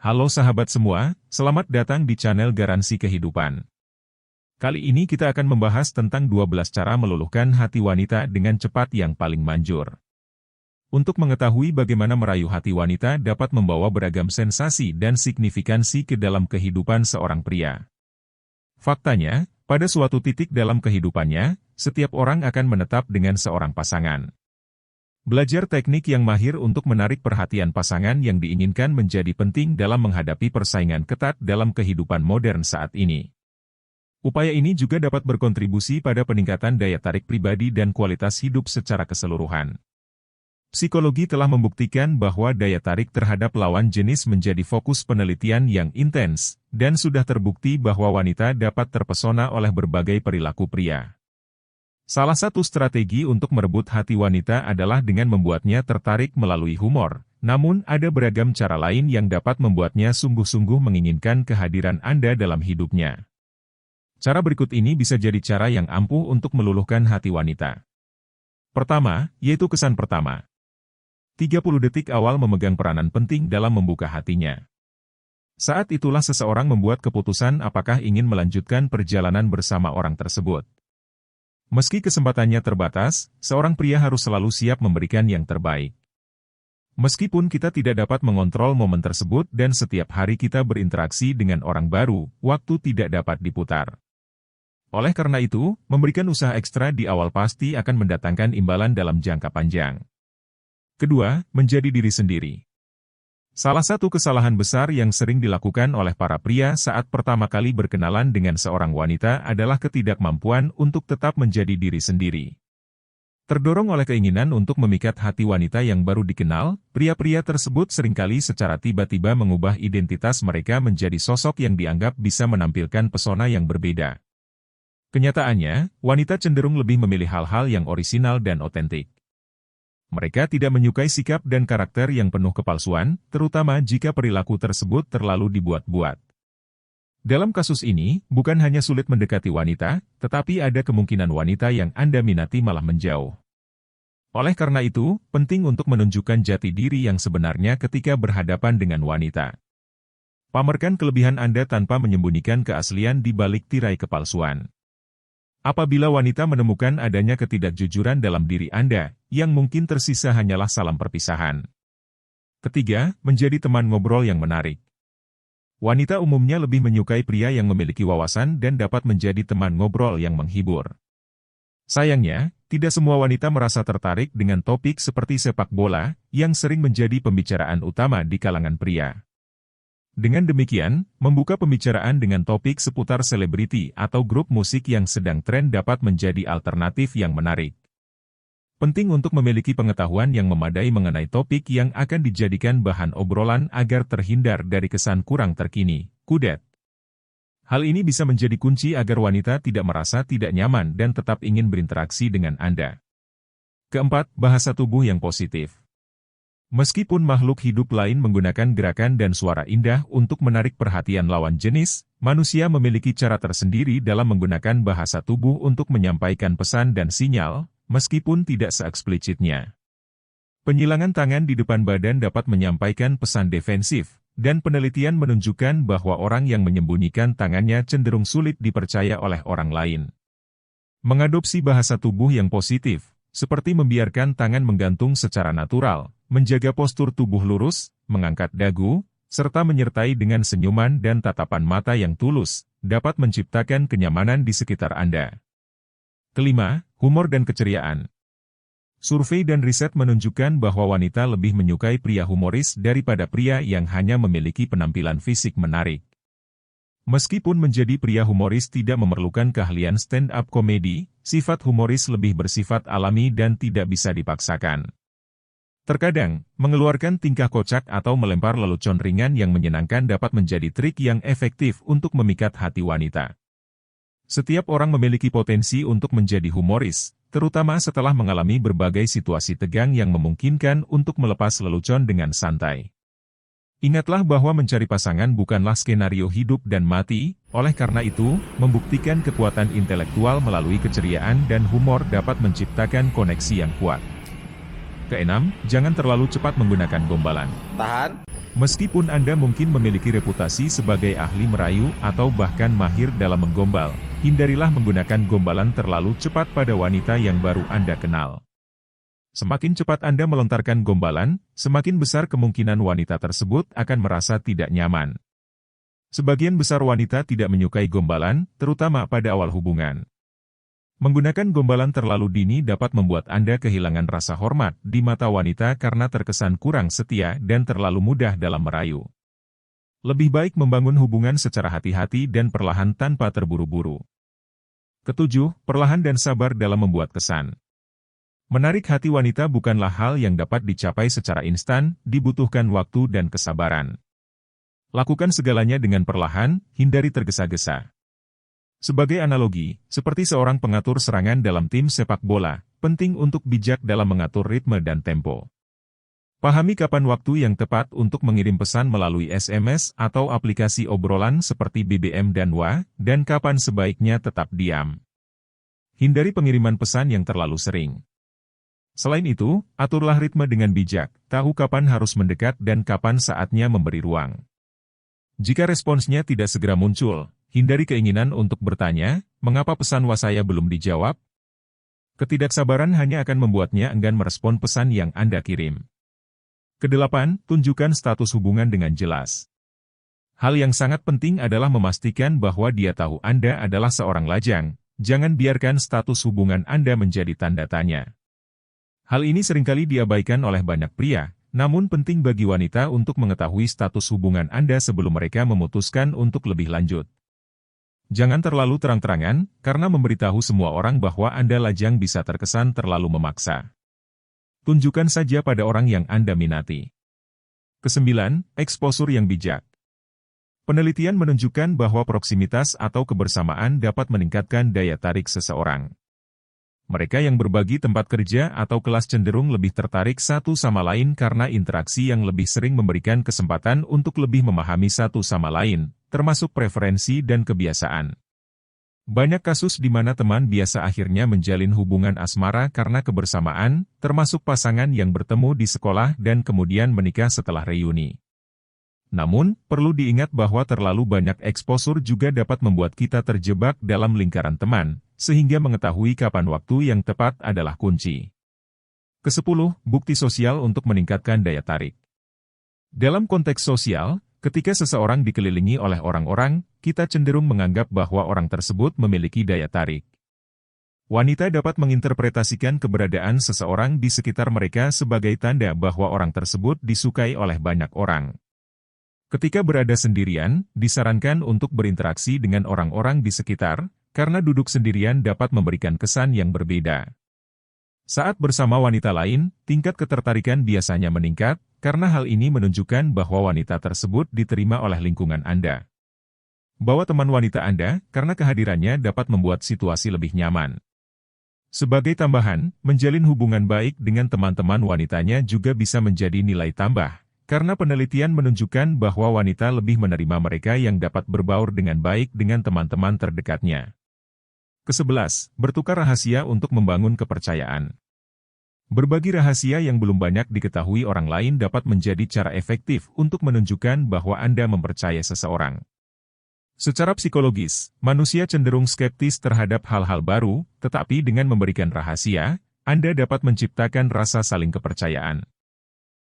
Halo sahabat semua, selamat datang di channel Garansi Kehidupan. Kali ini kita akan membahas tentang 12 cara meluluhkan hati wanita dengan cepat yang paling manjur. Untuk mengetahui bagaimana merayu hati wanita dapat membawa beragam sensasi dan signifikansi ke dalam kehidupan seorang pria. Faktanya, pada suatu titik dalam kehidupannya, setiap orang akan menetap dengan seorang pasangan. Belajar teknik yang mahir untuk menarik perhatian pasangan yang diinginkan menjadi penting dalam menghadapi persaingan ketat dalam kehidupan modern saat ini. Upaya ini juga dapat berkontribusi pada peningkatan daya tarik pribadi dan kualitas hidup secara keseluruhan. Psikologi telah membuktikan bahwa daya tarik terhadap lawan jenis menjadi fokus penelitian yang intens, dan sudah terbukti bahwa wanita dapat terpesona oleh berbagai perilaku pria. Salah satu strategi untuk merebut hati wanita adalah dengan membuatnya tertarik melalui humor, namun ada beragam cara lain yang dapat membuatnya sungguh-sungguh menginginkan kehadiran Anda dalam hidupnya. Cara berikut ini bisa jadi cara yang ampuh untuk meluluhkan hati wanita. Pertama, yaitu kesan pertama. 30 detik awal memegang peranan penting dalam membuka hatinya. Saat itulah seseorang membuat keputusan apakah ingin melanjutkan perjalanan bersama orang tersebut. Meski kesempatannya terbatas, seorang pria harus selalu siap memberikan yang terbaik. Meskipun kita tidak dapat mengontrol momen tersebut dan setiap hari kita berinteraksi dengan orang baru, waktu tidak dapat diputar. Oleh karena itu, memberikan usaha ekstra di awal pasti akan mendatangkan imbalan dalam jangka panjang. Kedua, menjadi diri sendiri. Salah satu kesalahan besar yang sering dilakukan oleh para pria saat pertama kali berkenalan dengan seorang wanita adalah ketidakmampuan untuk tetap menjadi diri sendiri. Terdorong oleh keinginan untuk memikat hati wanita yang baru dikenal, pria-pria tersebut seringkali secara tiba-tiba mengubah identitas mereka menjadi sosok yang dianggap bisa menampilkan pesona yang berbeda. Kenyataannya, wanita cenderung lebih memilih hal-hal yang orisinal dan otentik. Mereka tidak menyukai sikap dan karakter yang penuh kepalsuan, terutama jika perilaku tersebut terlalu dibuat-buat. Dalam kasus ini, bukan hanya sulit mendekati wanita, tetapi ada kemungkinan wanita yang Anda minati malah menjauh. Oleh karena itu, penting untuk menunjukkan jati diri yang sebenarnya ketika berhadapan dengan wanita. Pamerkan kelebihan Anda tanpa menyembunyikan keaslian di balik tirai kepalsuan. Apabila wanita menemukan adanya ketidakjujuran dalam diri Anda, yang mungkin tersisa hanyalah salam perpisahan. Ketiga, menjadi teman ngobrol yang menarik. Wanita umumnya lebih menyukai pria yang memiliki wawasan dan dapat menjadi teman ngobrol yang menghibur. Sayangnya, tidak semua wanita merasa tertarik dengan topik seperti sepak bola, yang sering menjadi pembicaraan utama di kalangan pria. Dengan demikian, membuka pembicaraan dengan topik seputar selebriti atau grup musik yang sedang tren dapat menjadi alternatif yang menarik. Penting untuk memiliki pengetahuan yang memadai mengenai topik yang akan dijadikan bahan obrolan agar terhindar dari kesan kurang terkini, kudet. Hal ini bisa menjadi kunci agar wanita tidak merasa tidak nyaman dan tetap ingin berinteraksi dengan Anda. Keempat, bahasa tubuh yang positif. Meskipun makhluk hidup lain menggunakan gerakan dan suara indah untuk menarik perhatian lawan jenis, manusia memiliki cara tersendiri dalam menggunakan bahasa tubuh untuk menyampaikan pesan dan sinyal, meskipun tidak seeksplisitnya. Penyilangan tangan di depan badan dapat menyampaikan pesan defensif, dan penelitian menunjukkan bahwa orang yang menyembunyikan tangannya cenderung sulit dipercaya oleh orang lain. Mengadopsi bahasa tubuh yang positif, seperti membiarkan tangan menggantung secara natural, menjaga postur tubuh lurus, mengangkat dagu, serta menyertai dengan senyuman dan tatapan mata yang tulus, dapat menciptakan kenyamanan di sekitar Anda. Kelima, humor dan keceriaan. Survei dan riset menunjukkan bahwa wanita lebih menyukai pria humoris daripada pria yang hanya memiliki penampilan fisik menarik. Meskipun menjadi pria humoris tidak memerlukan keahlian stand-up komedi, sifat humoris lebih bersifat alami dan tidak bisa dipaksakan. Terkadang, mengeluarkan tingkah kocak atau melempar lelucon ringan yang menyenangkan dapat menjadi trik yang efektif untuk memikat hati wanita. Setiap orang memiliki potensi untuk menjadi humoris, terutama setelah mengalami berbagai situasi tegang yang memungkinkan untuk melepas lelucon dengan santai. Ingatlah bahwa mencari pasangan bukanlah skenario hidup dan mati, oleh karena itu, membuktikan kekuatan intelektual melalui keceriaan dan humor dapat menciptakan koneksi yang kuat. Keenam, jangan terlalu cepat menggunakan gombalan. Tahan. Meskipun Anda mungkin memiliki reputasi sebagai ahli merayu atau bahkan mahir dalam menggombal, hindarilah menggunakan gombalan terlalu cepat pada wanita yang baru Anda kenal. Semakin cepat Anda melontarkan gombalan, semakin besar kemungkinan wanita tersebut akan merasa tidak nyaman. Sebagian besar wanita tidak menyukai gombalan, terutama pada awal hubungan. Menggunakan gombalan terlalu dini dapat membuat Anda kehilangan rasa hormat di mata wanita karena terkesan kurang setia dan terlalu mudah dalam merayu. Lebih baik membangun hubungan secara hati-hati dan perlahan tanpa terburu-buru. Ketujuh, perlahan dan sabar dalam membuat kesan. Menarik hati wanita bukanlah hal yang dapat dicapai secara instan, dibutuhkan waktu dan kesabaran. Lakukan segalanya dengan perlahan, hindari tergesa-gesa. Sebagai analogi, seperti seorang pengatur serangan dalam tim sepak bola, penting untuk bijak dalam mengatur ritme dan tempo. Pahami kapan waktu yang tepat untuk mengirim pesan melalui SMS atau aplikasi obrolan seperti BBM dan WA, dan kapan sebaiknya tetap diam. Hindari pengiriman pesan yang terlalu sering. Selain itu, aturlah ritme dengan bijak, tahu kapan harus mendekat dan kapan saatnya memberi ruang. Jika responsnya tidak segera muncul, hindari keinginan untuk bertanya, mengapa pesan WA saya belum dijawab? Ketidaksabaran hanya akan membuatnya enggan merespon pesan yang Anda kirim. Kedelapan, tunjukkan status hubungan dengan jelas. Hal yang sangat penting adalah memastikan bahwa dia tahu Anda adalah seorang lajang, jangan biarkan status hubungan Anda menjadi tanda tanya. Hal ini seringkali diabaikan oleh banyak pria, namun penting bagi wanita untuk mengetahui status hubungan Anda sebelum mereka memutuskan untuk lebih lanjut. Jangan terlalu terang-terangan, karena memberitahu semua orang bahwa Anda lajang bisa terkesan terlalu memaksa. Tunjukkan saja pada orang yang Anda minati. Kesembilan, eksposur yang bijak. Penelitian menunjukkan bahwa proksimitas atau kebersamaan dapat meningkatkan daya tarik seseorang. Mereka yang berbagi tempat kerja atau kelas cenderung lebih tertarik satu sama lain karena interaksi yang lebih sering memberikan kesempatan untuk lebih memahami satu sama lain, termasuk preferensi dan kebiasaan. Banyak kasus di mana teman biasa akhirnya menjalin hubungan asmara karena kebersamaan, termasuk pasangan yang bertemu di sekolah dan kemudian menikah setelah reuni. Namun, perlu diingat bahwa terlalu banyak eksposur juga dapat membuat kita terjebak dalam lingkaran teman, sehingga mengetahui kapan waktu yang tepat adalah kunci. Kesepuluh, bukti sosial untuk meningkatkan daya tarik. Dalam konteks sosial, ketika seseorang dikelilingi oleh orang-orang, kita cenderung menganggap bahwa orang tersebut memiliki daya tarik. Wanita dapat menginterpretasikan keberadaan seseorang di sekitar mereka sebagai tanda bahwa orang tersebut disukai oleh banyak orang. Ketika berada sendirian, disarankan untuk berinteraksi dengan orang-orang di sekitar, karena duduk sendirian dapat memberikan kesan yang berbeda. Saat bersama wanita lain, tingkat ketertarikan biasanya meningkat, karena hal ini menunjukkan bahwa wanita tersebut diterima oleh lingkungan Anda. Bawa teman wanita Anda, karena kehadirannya dapat membuat situasi lebih nyaman. Sebagai tambahan, menjalin hubungan baik dengan teman-teman wanitanya juga bisa menjadi nilai tambah, karena penelitian menunjukkan bahwa wanita lebih menerima mereka yang dapat berbaur dengan baik dengan teman-teman terdekatnya. Kesebelas, bertukar rahasia untuk membangun kepercayaan. Berbagi rahasia yang belum banyak diketahui orang lain dapat menjadi cara efektif untuk menunjukkan bahwa Anda mempercaya seseorang. Secara psikologis, manusia cenderung skeptis terhadap hal-hal baru, tetapi dengan memberikan rahasia, Anda dapat menciptakan rasa saling kepercayaan.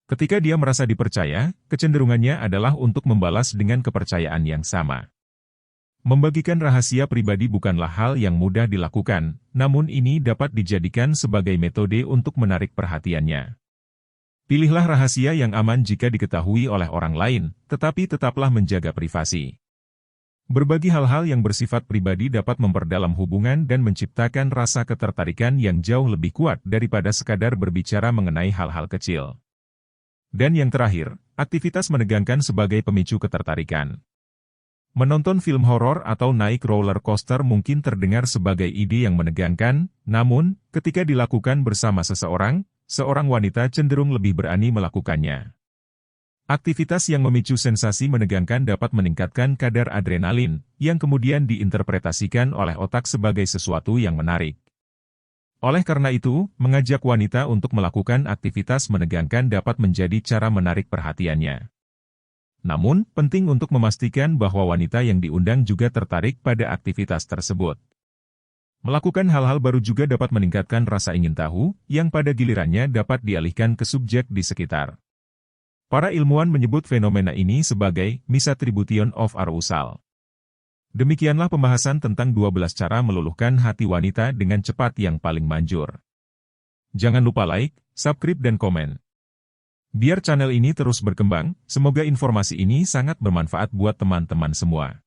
Ketika dia merasa dipercaya, kecenderungannya adalah untuk membalas dengan kepercayaan yang sama. Membagikan rahasia pribadi bukanlah hal yang mudah dilakukan, namun ini dapat dijadikan sebagai metode untuk menarik perhatiannya. Pilihlah rahasia yang aman jika diketahui oleh orang lain, tetapi tetaplah menjaga privasi. Berbagi hal-hal yang bersifat pribadi dapat memperdalam hubungan dan menciptakan rasa ketertarikan yang jauh lebih kuat daripada sekadar berbicara mengenai hal-hal kecil. Dan yang terakhir, aktivitas menegangkan sebagai pemicu ketertarikan. Menonton film horor atau naik roller coaster mungkin terdengar sebagai ide yang menegangkan, namun, ketika dilakukan bersama seseorang, seorang wanita cenderung lebih berani melakukannya. Aktivitas yang memicu sensasi menegangkan dapat meningkatkan kadar adrenalin, yang kemudian diinterpretasikan oleh otak sebagai sesuatu yang menarik. Oleh karena itu, mengajak wanita untuk melakukan aktivitas menegangkan dapat menjadi cara menarik perhatiannya. Namun, penting untuk memastikan bahwa wanita yang diundang juga tertarik pada aktivitas tersebut. Melakukan hal-hal baru juga dapat meningkatkan rasa ingin tahu, yang pada gilirannya dapat dialihkan ke subjek di sekitar. Para ilmuwan menyebut fenomena ini sebagai misattribution of arousal. Demikianlah pembahasan tentang 12 cara meluluhkan hati wanita dengan cepat yang paling manjur. Jangan lupa like, subscribe dan komen. Biar channel ini terus berkembang, semoga informasi ini sangat bermanfaat buat teman-teman semua.